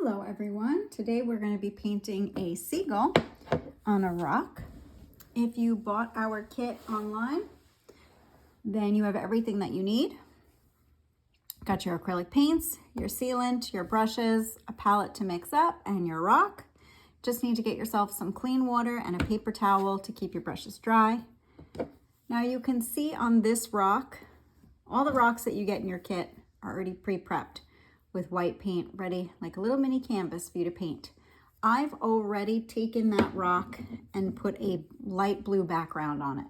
Hello everyone. Today we're going to be painting a seagull on a rock. If you bought our kit online, then you have everything that you need. Got your acrylic paints, your sealant, your brushes, a palette to mix up, and your rock. Just need to get yourself some clean water and a paper towel to keep your brushes dry. Now you can see on this rock, all the rocks that you get in your kit are already pre-prepped with white paint ready, like a little mini canvas for you to paint. I've already taken that rock and put a light blue background on it.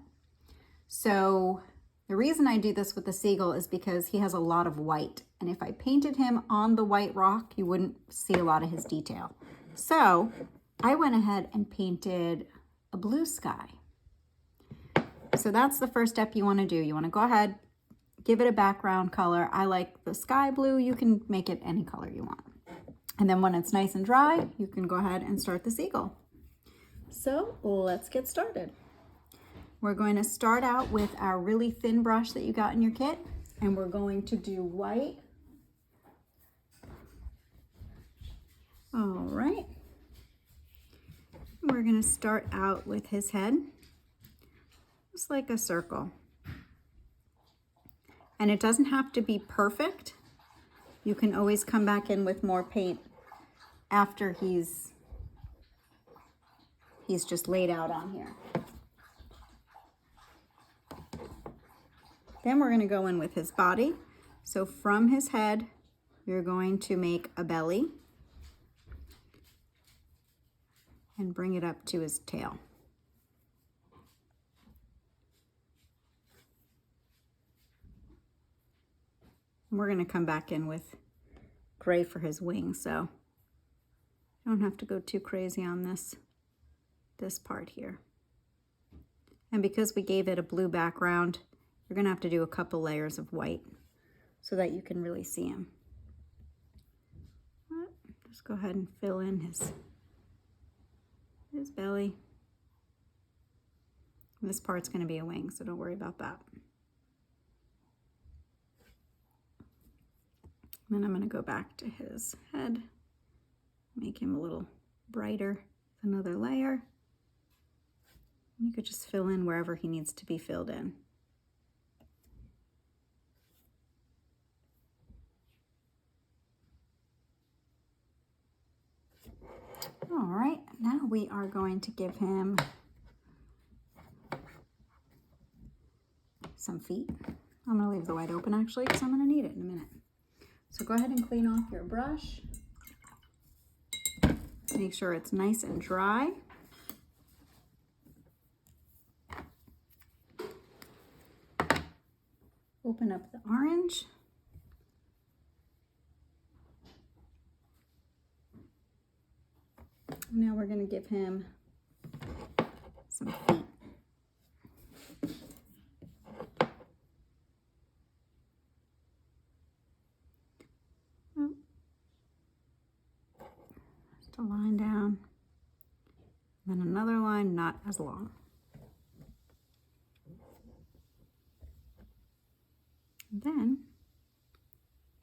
So the reason I do this with the seagull is because he has a lot of white. And if I painted him on the white rock, you wouldn't see a lot of his detail. So I went ahead and painted a blue sky. So that's the first step you want to do. You want to go ahead, give it a background color. I like the sky blue. You can make it any color you want. And then when it's nice and dry, you can go ahead and start the seagull. So let's get started. We're going to start out with our really thin brush that you got in your kit, and we're going to do white. All right. We're going to start out with his head, just like a circle. And it doesn't have to be perfect. You can always come back in with more paint after he's just laid out on here. Then we're going to go in with his body. So from his head, you're going to make a belly and bring it up to his tail. We're going to come back in with gray for his wings, so you don't have to go too crazy on this part here. And because we gave it a blue background, you're going to have to do a couple layers of white so that you can really see him. Just go ahead and fill in his belly. This part's going to be a wing, so don't worry about that. Then I'm going to go back to his head, make him a little brighter with another layer. You could just fill in wherever he needs to be filled in. All right, now we are going to give him some feet. I'm going to leave the white open actually because I'm going to need it in a minute. So go ahead and clean off your brush. Make sure it's nice and dry. Open up the orange. Now we're going to give him some feet. A line down, then another line not as long. And then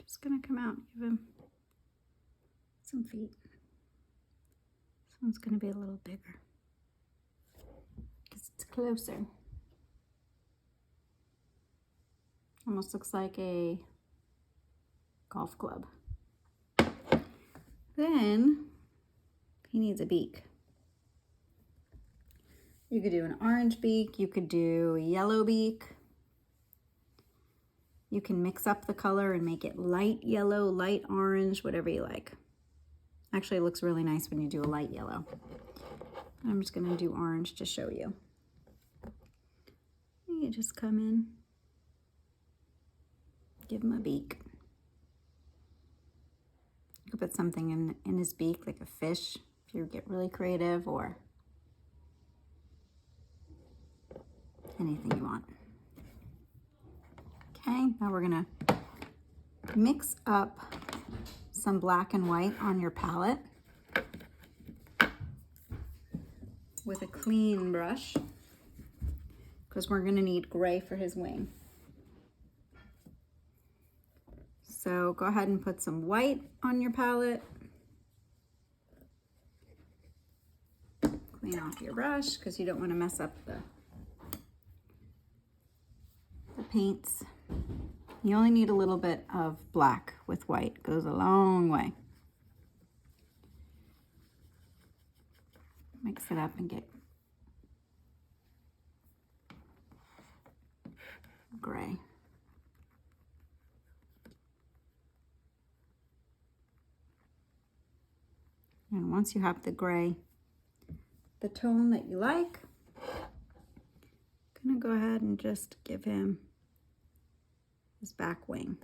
just gonna come out and give him some feet. This one's gonna be a little bigger because it's closer. Almost looks like a golf club. Then he needs a beak. You could do an orange beak, you could do a yellow beak. You can mix up the color and make it light yellow, light orange, whatever you like. Actually, it looks really nice when you do a light yellow. I'm just gonna do orange to show you. You just come in, give him a beak. You could put something in his beak, like a fish, if you get really creative, or anything you want. Okay, now we're gonna mix up some black and white on your palette with a clean brush, because we're gonna need gray for his wing. So go ahead and put some white on your palette clean off your brush because you don't want to mess up the paints. You only need a little bit of black with white. Goes a long way. Mix it up and get gray. And once you have the gray, the tone that you like, I'm gonna go ahead and just give him his back wing.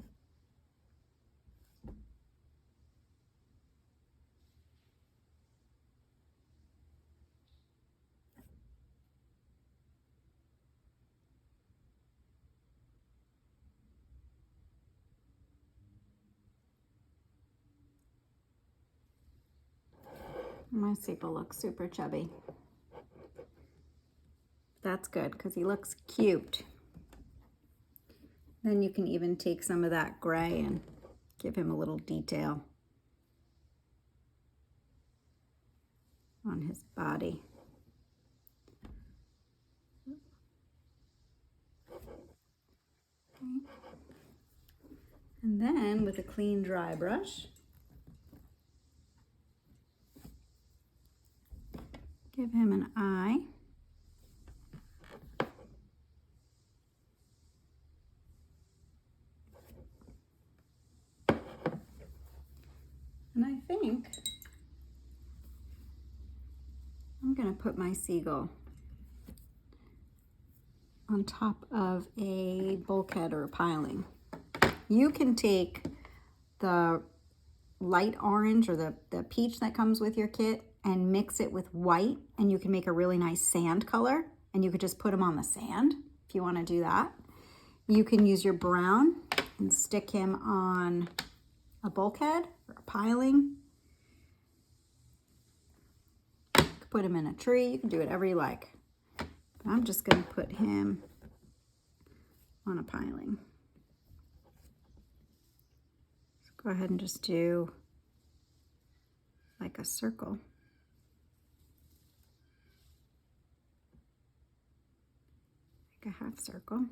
My Seagull looks super chubby. That's good because he looks cute. Then you can even take some of that gray and give him a little detail on his body. Okay. And then with a clean dry brush, give him an eye. And I think I'm gonna put my Seagull on top of a bulkhead or a piling. You can take the light orange or the peach that comes with your kit and mix it with white, and you can make a really nice sand color, and you could just put him on the sand if you want to do that. You can use your brown and stick him on a bulkhead or a piling. You could put him in a tree. You can do whatever you like. But I'm just going to put him on a piling. So go ahead and just do like a circle. Like a half circle.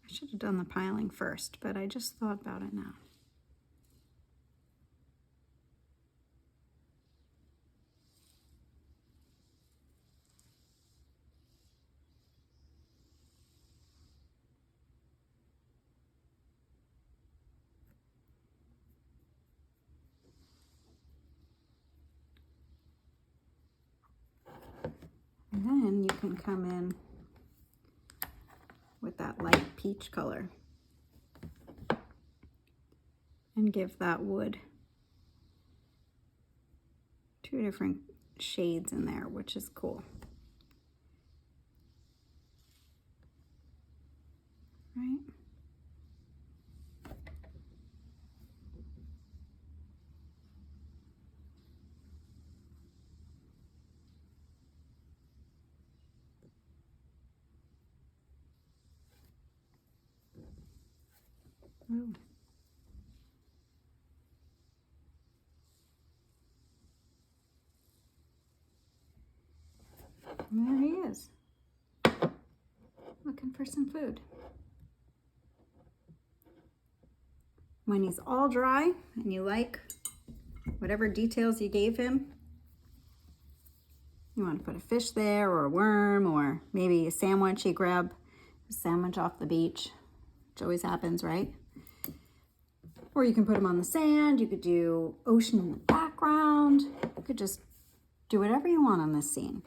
I should have done the piling first, but I just thought about it now. And then you can come in with that light peach color and give that wood 2 different shades in there, which is cool. Right? Ooh. And there he is, looking for some food. When he's all dry and you like whatever details you gave him, you want to put a fish there or a worm or maybe a sandwich. You grab a sandwich off the beach, which always happens, right? Or you can put him on the sand. You could do ocean in the background. You could just do whatever you want on this scene.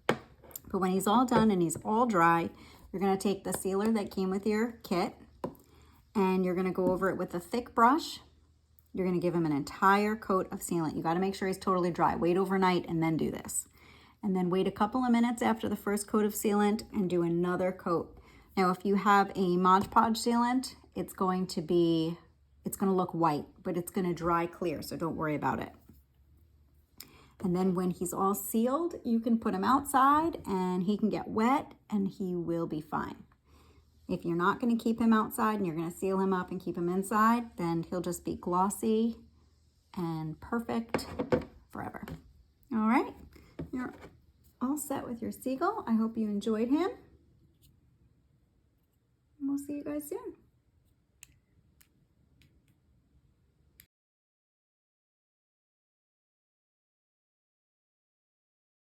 But when he's all done and he's all dry, you're going to take the sealer that came with your kit and you're going to go over it with a thick brush. You're going to give him an entire coat of sealant. You got to make sure he's totally dry. Wait overnight and then do this. And then wait a couple of minutes after the first coat of sealant and do another coat. Now, if you have a Mod Podge sealant, it's going to look white, but it's going to dry clear, so don't worry about it. And then when he's all sealed, you can put him outside and he can get wet and he will be fine. If you're not going to keep him outside and you're going to seal him up and keep him inside, then he'll just be glossy and perfect forever. All right, you're all set with your seagull. I hope you enjoyed him. And we'll see you guys soon.